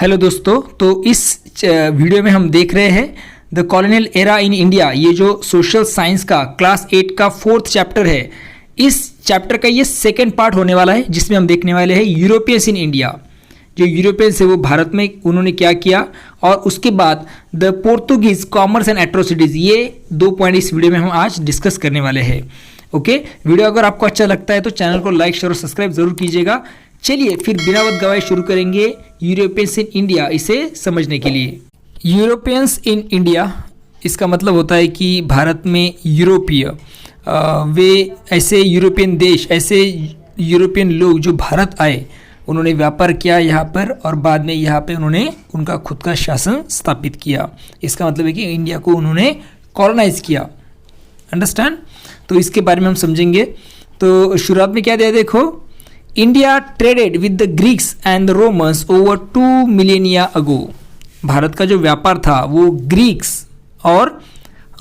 Hello दोस्तों, तो इस वीडियो में हम देख रहे हैं the colonial era in India. ये जो सोशल साइंस का क्लास 8 का 4th चैप्टर है, इस चैप्टर का ये सेकेंड पार्ट होने वाला है, जिसमें हम देखने वाले हैं यूरोपियंस इन इंडिया। जो यूरोपियंस है वो भारत में उन्होंने क्या किया, और उसके बाद the Portuguese commerce and atrocities. ये 2 पॉइंट इस वीडियो में हम आज डिस्कस करने वाले हैं। ओके, वीडियो अगर आपको अच्छा लगता है तो चैनल को लाइक शेयर और सब्सक्राइब जरूर कीजिएगा। चलिए फिर बिना वक्त गवाए शुरू करेंगे यूरोपियंस इन इंडिया, इसे समझने के लिए। यूरोपियंस इन इंडिया, इसका मतलब होता है कि भारत में यूरोपीय, वे ऐसे यूरोपियन देश, ऐसे यूरोपियन लोग जो भारत आए, उन्होंने व्यापार किया यहाँ पर, और बाद में यहाँ पे उन्होंने उनका खुद का शासन स्थापित किया। इसका मतलब है कि इंडिया को उन्होंने कॉलोनाइज किया। अंडरस्टैंड? तो इसके बारे में हम समझेंगे। तो शुरुआत में क्या दिया, देखो, India traded with the Greeks and the Romans over 2 millennia ago. Bharat का जो व्यापार था वो ग्रीक्स और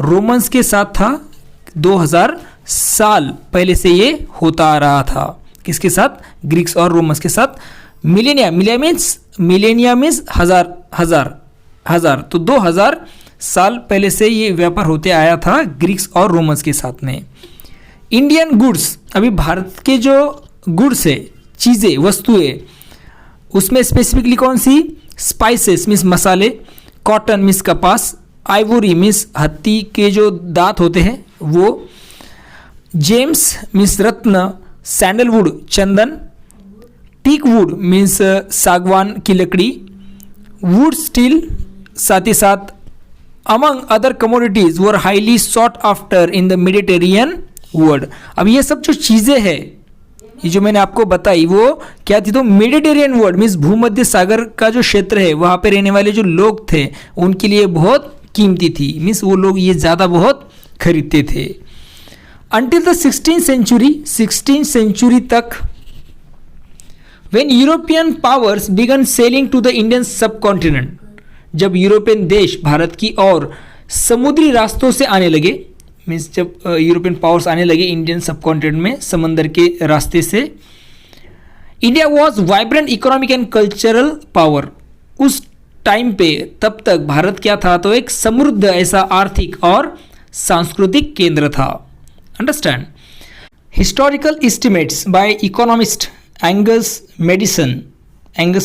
रोमन्स के साथ था। 2000 साल पहले से ये होता आ रहा था। किसके साथ? ग्रीक्स और रोमन्स के साथ। मिलेनिया मीन्स हजार। तो 2000 साल पहले से ये व्यापार होते आया था ग्रीक्स और रोमन्स के साथ में। इंडियन गुड्स, अभी भारत के जो गुड्स है, चीज़ें, वस्तुएं, उसमें स्पेसिफिकली कौन सी? स्पाइसेस मीन्स मसाले, कॉटन मीन्स कपास, आइवोरी मीन्स हत्ती के जो दांत होते हैं वो, जेम्स मीन्स रत्न, सैंडलवुड चंदन, टीक वुड मीन्स सागवान की लकड़ी, वुड स्टील, साथ ही साथ among other commodities were highly sought after in the Mediterranean world. अब ये सब जो चीज़ें हैं, ये जो मैंने आपको बताई, वो क्या थी? तो मेडिटेरियन वर्ल्ड मीन्स भूमध्य सागर का जो क्षेत्र है, वहाँ पे रहने वाले जो लोग थे उनके लिए बहुत कीमती थी। मीन्स वो लोग ये ज़्यादा बहुत खरीदते थे। अंटिल द 16th सेंचुरी तक, when European powers began sailing to the Indian subcontinent, जब यूरोपियन देश भारत की ओर समुद्री रास्तों से आने लगे, मीन्स जब यूरोपियन पावर्स आने लगे इंडियन सब कॉन्टिनेंट में समंदर के रास्ते से, India was vibrant economic and cultural power. उस टाइम पे, तब तक भारत क्या था? तो एक समृद्ध ऐसा आर्थिक और सांस्कृतिक केंद्र था। Understand? Historical estimates by economist Angus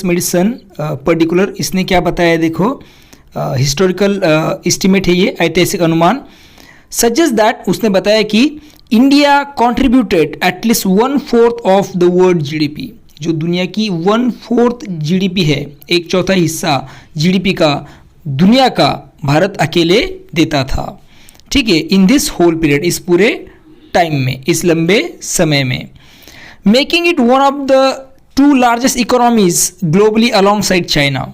Maddison particular, इसने क्या बताया, देखो, हिस्टोरिकल एस्टिमेट है ये, ऐतिहासिक अनुमान, सजेस्ट दैट, उसने बताया कि India contributed at least 1/4 of the world GDP. जो दुनिया की 1/4 जीडीपी है, 1/4 हिस्सा जीडीपी का दुनिया का भारत अकेले देता था। ठीक है, इन दिस होल पीरियड, इस पूरे टाइम में, इस लंबे समय में, making it one of the 2 largest economies globally alongside China.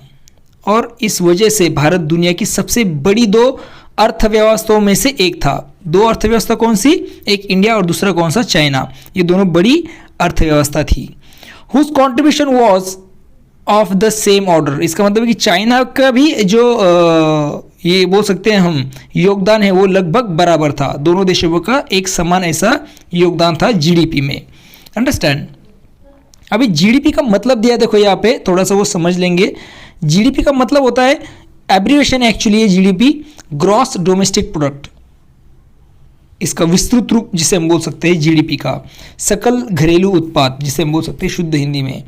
और इस वजह से भारत दुनिया की सबसे बड़ी 2 अर्थव्यवस्थाओं में से एक था। 2 अर्थव्यवस्था कौन सी? एक इंडिया और दूसरा कौन सा? चाइना। ये दोनों बड़ी अर्थव्यवस्था थी। Whose contribution was of the same order. इसका मतलब है कि चाइना का भी जो ये बोल सकते हैं हम योगदान है, वो लगभग बराबर था। दोनों देशों का एक समान ऐसा योगदान था जीडीपी में। अंडरस्टैंड? अभी जीडीपी का मतलब दिया, देखो यहाँ पे थोड़ा सा वो समझ लेंगे। जीडीपी का मतलब होता है, एब्रिविएशन एक्चुअली है जीडीपी, ग्रॉस डोमेस्टिक प्रोडक्ट। इसका विस्तृत रूप जिसे हम बोल सकते हैं जीडीपी का, सकल घरेलू उत्पाद जिसे हम बोल सकते हैं शुद्ध हिंदी में।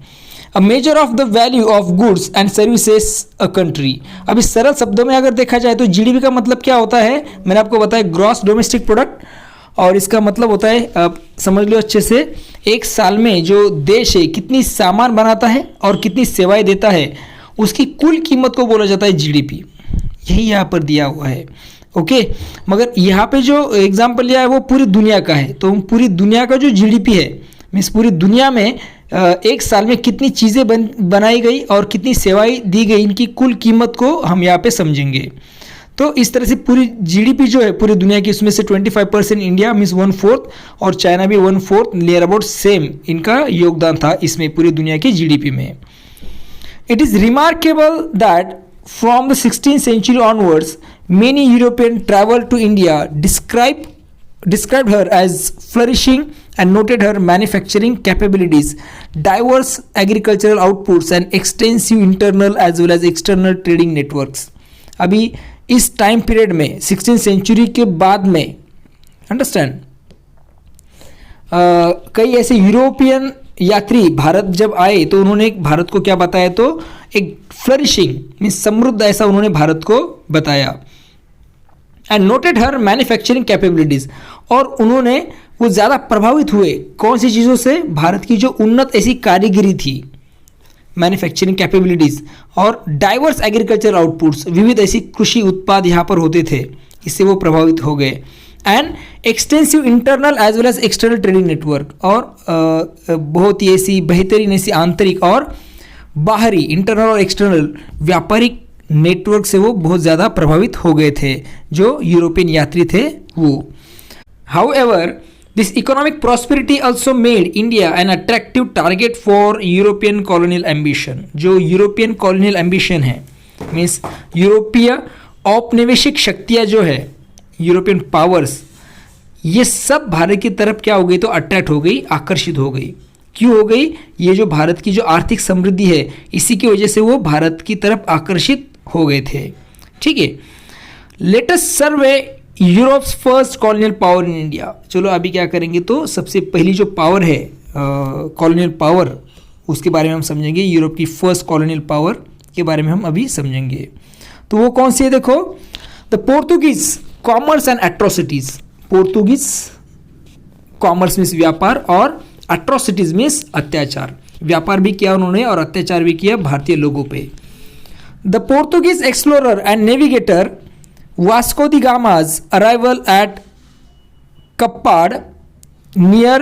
A measure of the value of goods and services a country. अब इस सरल शब्दों में अगर देखा जाए तो जीडीपी का मतलब क्या होता है, मैंने आपको बताया, ग्रॉस डोमेस्टिक प्रोडक्ट। और इसका मतलब होता है, आप समझ लो अच्छे से, एक साल में जो देश है कितनी सामान बनाता है और कितनी सेवाएं देता है, उसकी कुल कीमत को बोला जाता है जीडीपी। यही यहाँ पर दिया हुआ है। ओके, मगर यहाँ पे जो एग्जाम्पल लिया है वो पूरी दुनिया का है। तो पूरी दुनिया का जो जीडीपी है, मीन्स पूरी दुनिया में एक साल में कितनी चीज़ें बनाई गई और कितनी सेवाएं दी गई, इनकी कुल कीमत को हम यहाँ पे समझेंगे। तो इस तरह से पूरी जीडीपी जो है पूरी दुनिया की, उसमें से 25% इंडिया मीन्स 1/4, और चाइना भी 1/4, नियर अबाउट सेम इनका योगदान था इसमें पूरी दुनिया की जीडीपी में। It is remarkable that from the 16th century onwards, many European traveled to India, described her as flourishing and noted her manufacturing capabilities, diverse agricultural outputs and extensive internal as well as external trading networks. अभी इस time period में 16th century के बाद में understand कई ऐसे European यात्री भारत जब आए तो उन्होंने भारत को क्या बताया, तो एक फ्लरिशिंग मीन्स समृद्ध ऐसा उन्होंने भारत को बताया. And noted her manufacturing capabilities, और उन्होंने वो ज़्यादा प्रभावित हुए कौन सी चीज़ों से, भारत की जो उन्नत ऐसी कारीगरी थी, मैन्युफैक्चरिंग कैपेबिलिटीज और डाइवर्स एग्रीकल्चर आउटपुट्स, विविध ऐसी कृषि उत्पाद यहाँ पर होते थे, इससे वो प्रभावित हो गए. And extensive internal as well as external trading network, और बहुत ही ऐसी बेहतरीन ऐसी आंतरिक और बाहरी इंटरनल और एक्सटर्नल व्यापारिक नेटवर्क से वो बहुत ज़्यादा प्रभावित हो गए थे जो यूरोपियन यात्री थे वो. However this economic prosperity also made India an attractive target for European colonial ambition. जो यूरोपियन कॉलोनियल एम्बिशन है मीन्स यूरोपीय औपनिवेशिक शक्तियाँ जो है, यूरोपियन पावर्स, ये सब भारत की तरफ क्या हो गई, तो अट्रैक्ट हो गई, आकर्षित हो गई. क्यों हो गई, ये जो भारत की जो आर्थिक समृद्धि है इसी की वजह से वो भारत की तरफ आकर्षित हो गए थे. ठीक है, latest survey Europe's first colonial power in India. चलो अभी क्या करेंगे, तो सबसे पहली जो पावर है कॉलोनियल पावर, उसके बारे में हम समझेंगे. यूरोप की फर्स्ट कॉलोनियल पावर के बारे में हम अभी समझेंगे. तो वो कौन सी है, देखो, the Portuguese commerce and atrocities. Portuguese commerce means व्यापार और एट्रोसिटीज मीन्स अत्याचार. व्यापार भी किया उन्होंने और अत्याचार भी किया भारतीय लोगों पे. The Portuguese explorer and navigator Vasco da Gama's arrival at Kappad near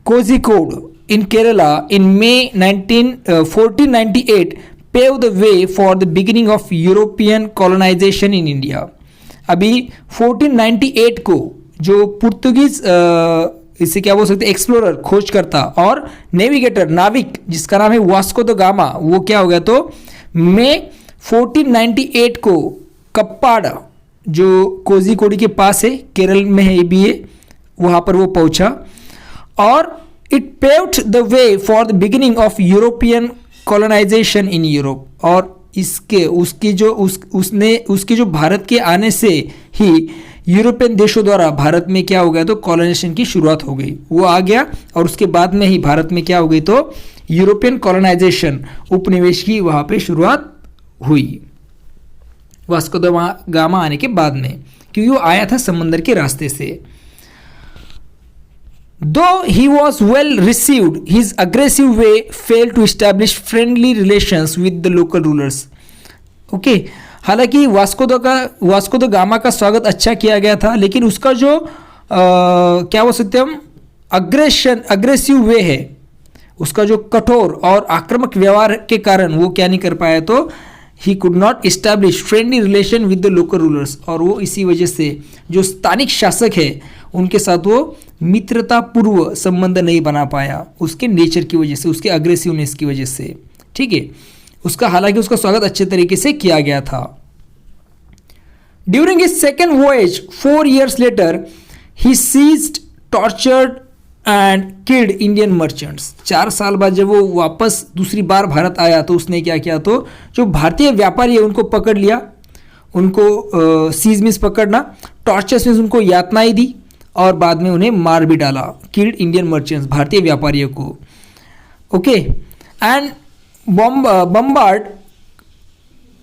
Kozhikode in Kerala in May 1498 paved the way for the beginning of European colonization in India. अभी 1498 को जो पुर्तगीज इसे क्या बोल सकते हैं, एक्सप्लोरर खोजकर्ता और नेविगेटर नाविक जिसका नाम है वास्को द गामा, वो क्या हो गया, तो मई 1498 को कप्पाड जो कोझिकोड के पास है, केरल में है भी है, वहाँ पर वो पहुँचा. और it paved the way for the beginning of European colonisation in Europe. और इसके उसके जो भारत के आने से ही यूरोपियन देशों द्वारा भारत में क्या हो गया, तो कॉलोनाइजेशन की शुरुआत हो गई. वो आ गया और उसके बाद में ही भारत में क्या हो गई, तो यूरोपियन कॉलोनाइजेशन उपनिवेश की वहाँ पे शुरुआत हुई वास्को द गामा आने के बाद में, क्योंकि वो आया था समंदर के रास्ते से. Though he was well received, his aggressive way failed to establish friendly relations with the local rulers. Okay, हालांकि वास्को द गामा का स्वागत अच्छा किया गया था, लेकिन उसका जो क्या बोल सकते हम अग्रेसिव वे है, उसका जो कठोर और आक्रामक व्यवहार के कारण वो क्या नहीं कर पाया, तो he could not establish friendly relation with the local rulers. और वो इसी वजह से जो स्थानिक शासक है उनके साथ वो मित्रतापूर्व संबंध नहीं बना पाया, उसके नेचर की वजह से, उसके अग्रेसिवनेस की वजह से. ठीक है, उसका हालांकि उसका स्वागत अच्छे तरीके से किया गया था. During his second voyage 4 years later ही seized, tortured and killed Indian merchants. 4 साल बाद जब वो वापस दूसरी बार भारत आया तो उसने क्या किया, तो जो भारतीय व्यापारी है उनको पकड़ लिया, उनको सीज मीन्स पकड़ना, टॉर्चर्स मीन्स उनको यातनाएं दी और बाद में उन्हें मार भी डाला. किल्ड इंडियन मर्चेंट्स, भारतीय व्यापारियों को. ओके, एंड बम्बार्ड,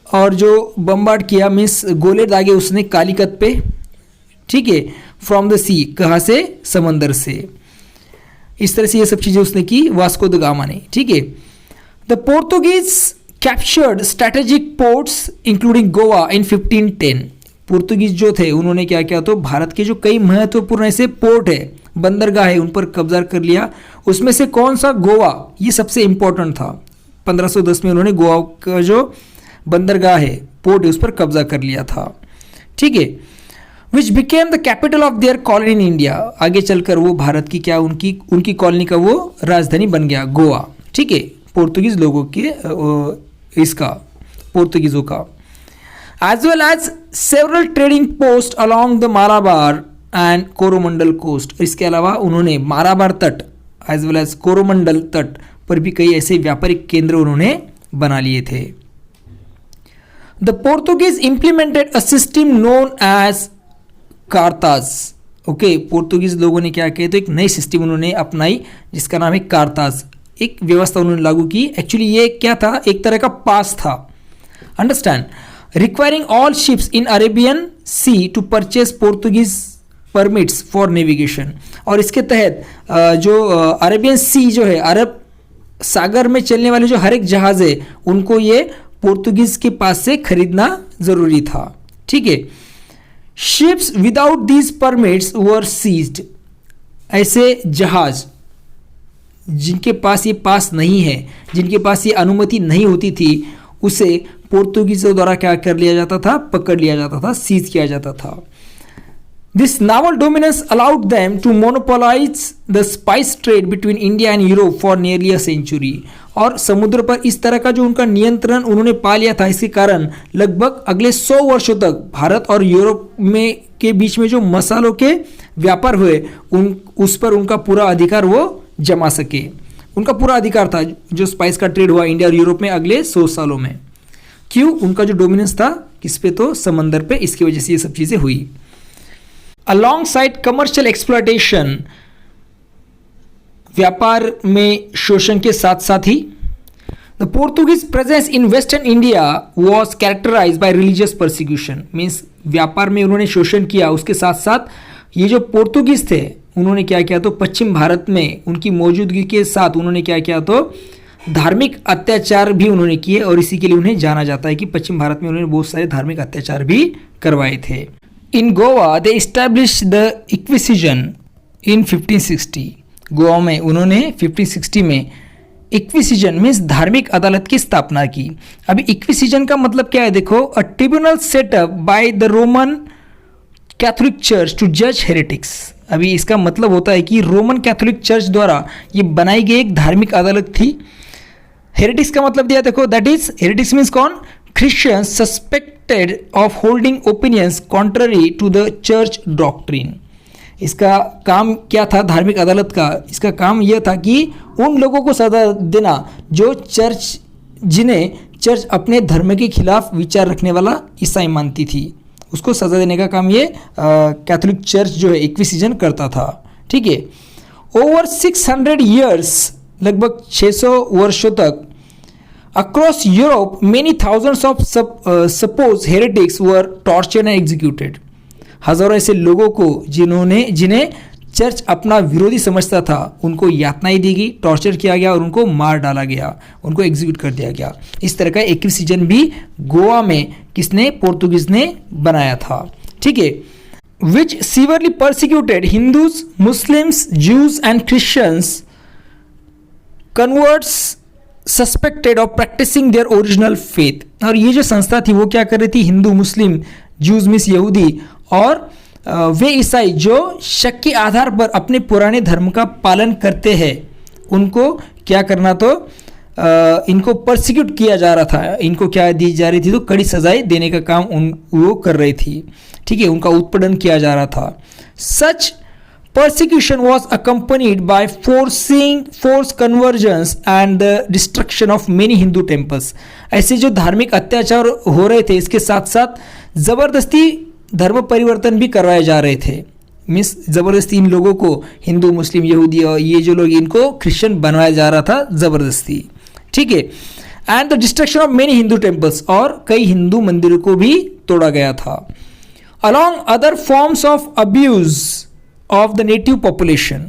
और जो बम्बार्ड किया मीन्स गोले दागे उसने कालीकत पे. ठीक है, फ्रॉम द सी, कहाँ से, समंदर से. इस तरह से ये सब चीज़ें उसने की वास्को द गामा ने. ठीक है, the Portuguese captured strategic ports including Goa in 1510. Portuguese जो थे उन्होंने क्या किया, तो भारत के जो कई महत्वपूर्ण ऐसे पोर्ट है, बंदरगाह है, उन पर कब्जा कर लिया. उसमें से कौन सा, गोवा, ये सबसे इंपॉर्टेंट था. 1510 में उन्होंने गोवा का जो बंदरगाह है, पोर्ट है, उस पर कब्जा कर लिया था. ठीक है, which became the capital of their colony in India. आगे चलकर वो भारत की क्या, उनकी कॉलोनी का वो राजधानी बन गया, गोवा. ठीक है, पोर्तुगीज लोगों के इसका, पोर्तुगीजों का. As well as several trading post along the Malabar and Coromandel coast. इसके अलावा उन्होंने मालाबार तट एज वेल एज कोरोमंडल तट पर भी कई ऐसे व्यापारिक केंद्र उन्होंने बना लिए थे। The Portuguese implemented a system known as cartaz. Okay, Portuguese लोगों ने क्या किया, तो एक नई सिस्टम उन्होंने अपनाई जिसका नाम है कारताज। एक व्यवस्था उन्होंने लागू की। एक्चुअली ये क्या था, एक तरह का पास था, understand, requiring all ships in Arabian Sea to purchase Portuguese permits for navigation. और इसके तहत जो अरेबियन सी जो है, अरब सागर में चलने वाले जो हर एक जहाज है उनको ये पोर्तुगीज के पास से खरीदना जरूरी था। ठीक है, ships without these permits were seized. ऐसे जहाज जिनके पास ये पास नहीं है, जिनके पास ये अनुमति नहीं होती थी, उसे पोर्तुगीजों द्वारा क्या कर लिया जाता था, पकड़ लिया जाता था, सीज किया जाता था। This naval dominance allowed them to monopolise the spice trade between India and Europe for nearly a century. और समुद्र पर इस तरह का जो उनका नियंत्रण उन्होंने पा लिया था, इसके कारण लगभग अगले 100 वर्षों तक भारत और यूरोप में के बीच में जो मसालों के व्यापार हुए उस पर उनका पूरा अधिकार वो जमा सके। उनका पूरा अधिकार था जो स्पाइस का ट्रेड हुआ इंडिया और यूरोप में अगले 100 सालों में। क्यों? उनका जो डोमिनेंस था किस पे, तो समंदर पे, इसकी वजह से ये सब चीज़ें हुई। अलोंगसाइड कमर्शियल एक्सप्लॉयटेशन, व्यापार में शोषण के साथ साथ ही, the Portuguese presence in western India was characterize by religious persecution. Means व्यापार में उन्होंने शोषण किया, उसके साथ साथ ये जो पोर्तुगीज थे उन्होंने क्या किया, तो पश्चिम भारत में उनकी मौजूदगी के साथ उन्होंने क्या किया, तो धार्मिक अत्याचार भी उन्होंने किए। और इसी के लिए उन्हें जाना जाता है कि पश्चिम भारत में उन्होंने बहुत सारे धार्मिक अत्याचार भी करवाए थे। इन गोवा दे इस्टेब्लिश द इक्विसिजन इन 1560। गोवा में उन्होंने 1560 में इक्विसिजन मीन्स धार्मिक अदालत की स्थापना की। अभी इक्विसिजन का मतलब क्या है, देखो, a tribunal set up by the Roman Catholic church to जज हेरेटिक्स। अभी इसका मतलब होता है कि रोमन कैथोलिक चर्च द्वारा ये बनाई गई एक धार्मिक अदालत थी। हेरेटिक्स का मतलब दिया, देखो, दैट इज, हेरेटिक्स मीन्स कौन, Christians suspected of holding opinions contrary to the church doctrine. इसका काम क्या था धार्मिक अदालत का? इसका काम यह था कि उन लोगों को सजा देना जो जिन्हें चर्च अपने धर्म के खिलाफ विचार रखने वाला ईसाई मानती थी, उसको सजा देने का काम ये कैथोलिक चर्च जो है इक्विसिजन करता था। ठीक है, ओवर 600 ईयर्स, लगभग 600 वर्षों तक, across Europe many thousands of suppose heretics were tortured and executed. हजारों ऐसे लोगों को जिन्हें चर्च अपना विरोधी समझता था उनको यातनाएं दी गई, टॉर्चर किया गया और उनको मार डाला गया, उनको एग्जीक्यूट कर दिया गया। इस तरह का इक्विसिजन भी गोवा में किसने, पोर्तुगीज ने बनाया था। ठीक है, which severely persecuted Hindus, Muslims, Jews and Christians, converts suspected of practicing their original faith. और ये जो संस्था थी वो क्या कर रही थी, हिंदू, मुस्लिम, ज्यूज मीन्स यहूदी और वे ईसाई जो शक के आधार पर अपने पुराने धर्म का पालन करते हैं, उनको क्या करना, तो इनको परसिक्यूट किया जा रहा था, इनको क्या दी जा रही थी, तो कड़ी सजाएं देने का काम वो कर रही थी। ठीक है, उनका उत्पीड़न किया जा रहा था। सच persecution was accompanied by forced conversions and the destruction of many Hindu temples। ऐसे जो धार्मिक अत्याचार हो रहे थे, इसके साथ साथ ज़बरदस्ती धर्म परिवर्तन भी करवाए जा रहे थे। मीन्स ज़बरदस्ती इन लोगों को, हिंदू, मुस्लिम, यहूदी और ये जो लोग, इनको क्रिश्चियन बनाया जा रहा था ज़बरदस्ती। ठीक है, and the destruction of many Hindu temples, और कई हिंदू मंदिरों को भी तोड़ा गया था। Along other forms of abuse of the native population,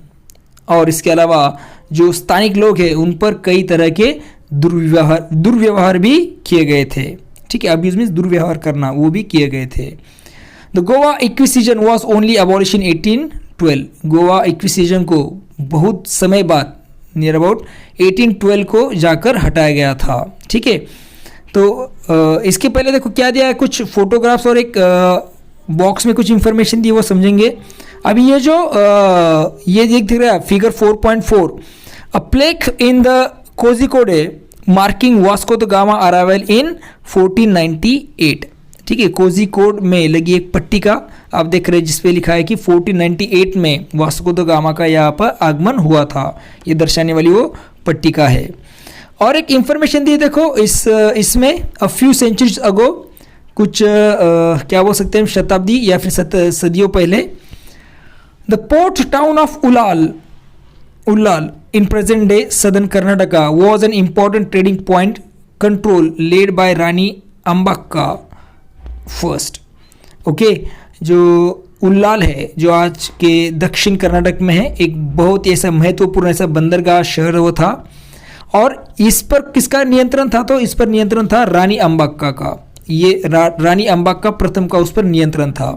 और इसके अलावा जो स्थानिक लोग हैं उन पर कई तरह के दुर्व्यवहार भी किए गए थे। ठीक है, अब्यूज मीन्स दुर्व्यवहार करना, वो भी किए गए थे। The Goa inquisition was only abolish in 1812। Goa inquisition को बहुत समय बाद, नियर अबाउट 1812 को जाकर हटाया गया था। ठीक है, तो इसके पहले देखो क्या दिया है, कुछ फोटोग्राफ्स और एक बॉक्स में कुछ इंफॉर्मेशन दी, वो समझेंगे। अभी ये जो ये दिख रहा है figure 4.4, a plaque in the Kozhikode marking Vasco the gamma arrival इन 1498। ठीक है, कोझिकोड में लगी एक पट्टिका आप देख रहे हैं जिसपे लिखा है कि 1498 में वास्को द गामा का यहाँ पर आगमन हुआ था, ये दर्शाने वाली वो पट्टिका है। और एक इंफॉर्मेशन दी देखो इसमें अ फ्यू सेंचुरीज अगो, कुछ क्या बोल सकते हैं शताब्दी या फिर सदियों पहले, the port town of Ullal in present day southern Karnataka was an important trading point control led by Rani Ambakka first। Okay, जो उल्लाल है जो आज के दक्षिण कर्नाटक में है, एक बहुत ही ऐसा महत्वपूर्ण ऐसा बंदरगाह शहर वो था। और इस पर किसका नियंत्रण था? तो इस पर नियंत्रण था रानी अंबाक्का का। ये रानी अंबाक्का प्रथम का उस पर नियंत्रण था।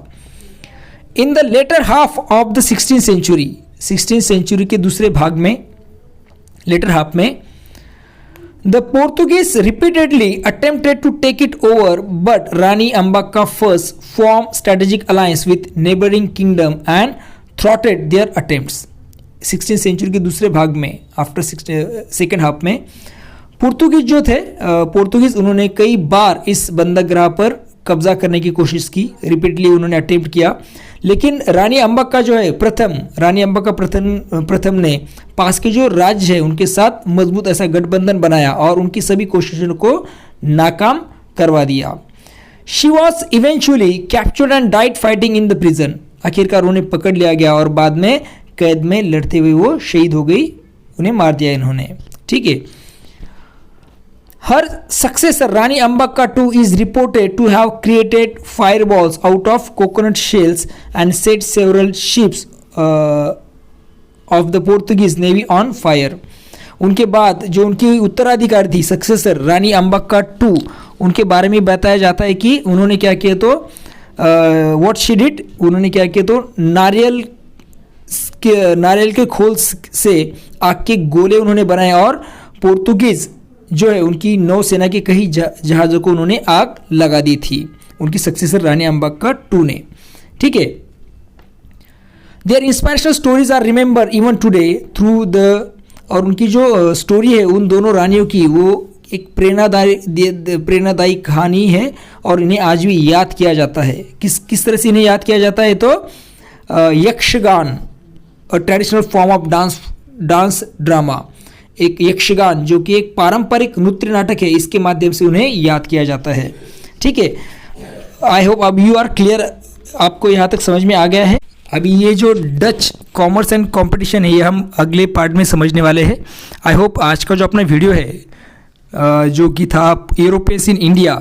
In the later half of the 16th century के दूसरे भाग में, लेटर हाफ में, the Portuguese repeatedly attempted to take it over but Rani Abbakka first form strategic alliance with neighbouring kingdom and throttled their attempts. 16th century के दूसरे भाग में, after second half में, पोर्तुगीज जो थे पोर्तुगीज उन्होंने कई बार इस बंदरगाह पर कब्जा करने की कोशिश की, रिपीटली उन्होंने अटेम्प्ट किया, लेकिन रानी अंबाक्का जो है रानी अंबाक्का प्रथम ने पास के जो राज्य है उनके साथ मजबूत ऐसा गठबंधन बनाया और उनकी सभी कोशिशों को नाकाम करवा दिया। She was eventually captured and died fighting in the prison. आखिरकार उन्हें पकड़ लिया गया और बाद में कैद में लड़ते हुए वो शहीद हो गई, उन्हें मार दिया इन्होंने। ठीक है, her successor Rani Ambakka II is reported to have created fireballs out of coconut shells and set several ships of the Portuguese navy on fire। उनके बाद जो उनकी उत्तराधिकारी थी सक्सेसर रानी अंबाक्का II, उनके बारे में बताया जाता है कि उन्होंने क्या किया, तो व्हाट शी डिड, उन्होंने क्या किया, तो नारियल के खोल से आग के गोले उन्होंने बनाए और पोर्तुगीज जो है उनकी नौसेना के कई जहाज़ों को उन्होंने आग लगा दी थी, उनकी सक्सेसर रानी अंबाक्का II ने। ठीक है, their inspirational stories are remember even today through the, और उनकी जो स्टोरी है उन दोनों रानियों की, वो एक प्रेरणादायी कहानी है और इन्हें आज भी याद किया जाता है। किस तरह से इन्हें याद किया जाता है, तो Yakshagana, traditional form of dance drama, एक यक्षगान जो कि एक पारंपरिक नृत्य नाटक है, इसके माध्यम से उन्हें याद किया जाता है। ठीक है, आई होप अब यू आर क्लियर, आपको यहाँ तक समझ में आ गया है। अभी ये जो डच कॉमर्स एंड कंपटीशन है ये हम अगले पार्ट में समझने वाले हैं। आई होप आज का जो अपना वीडियो है जो कि था Europeans in India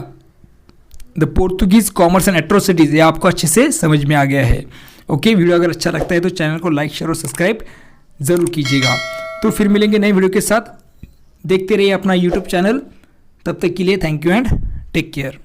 the Portuguese commerce and atrocities, ये आपको अच्छे से समझ में आ गया है। ओके, वीडियो अगर अच्छा लगता है तो चैनल को लाइक शेयर और सब्सक्राइब ज़रूर कीजिएगा। तो फिर मिलेंगे नए वीडियो के साथ, देखते रहिए अपना यूट्यूब चैनल। तब तक के लिए thank you and take care.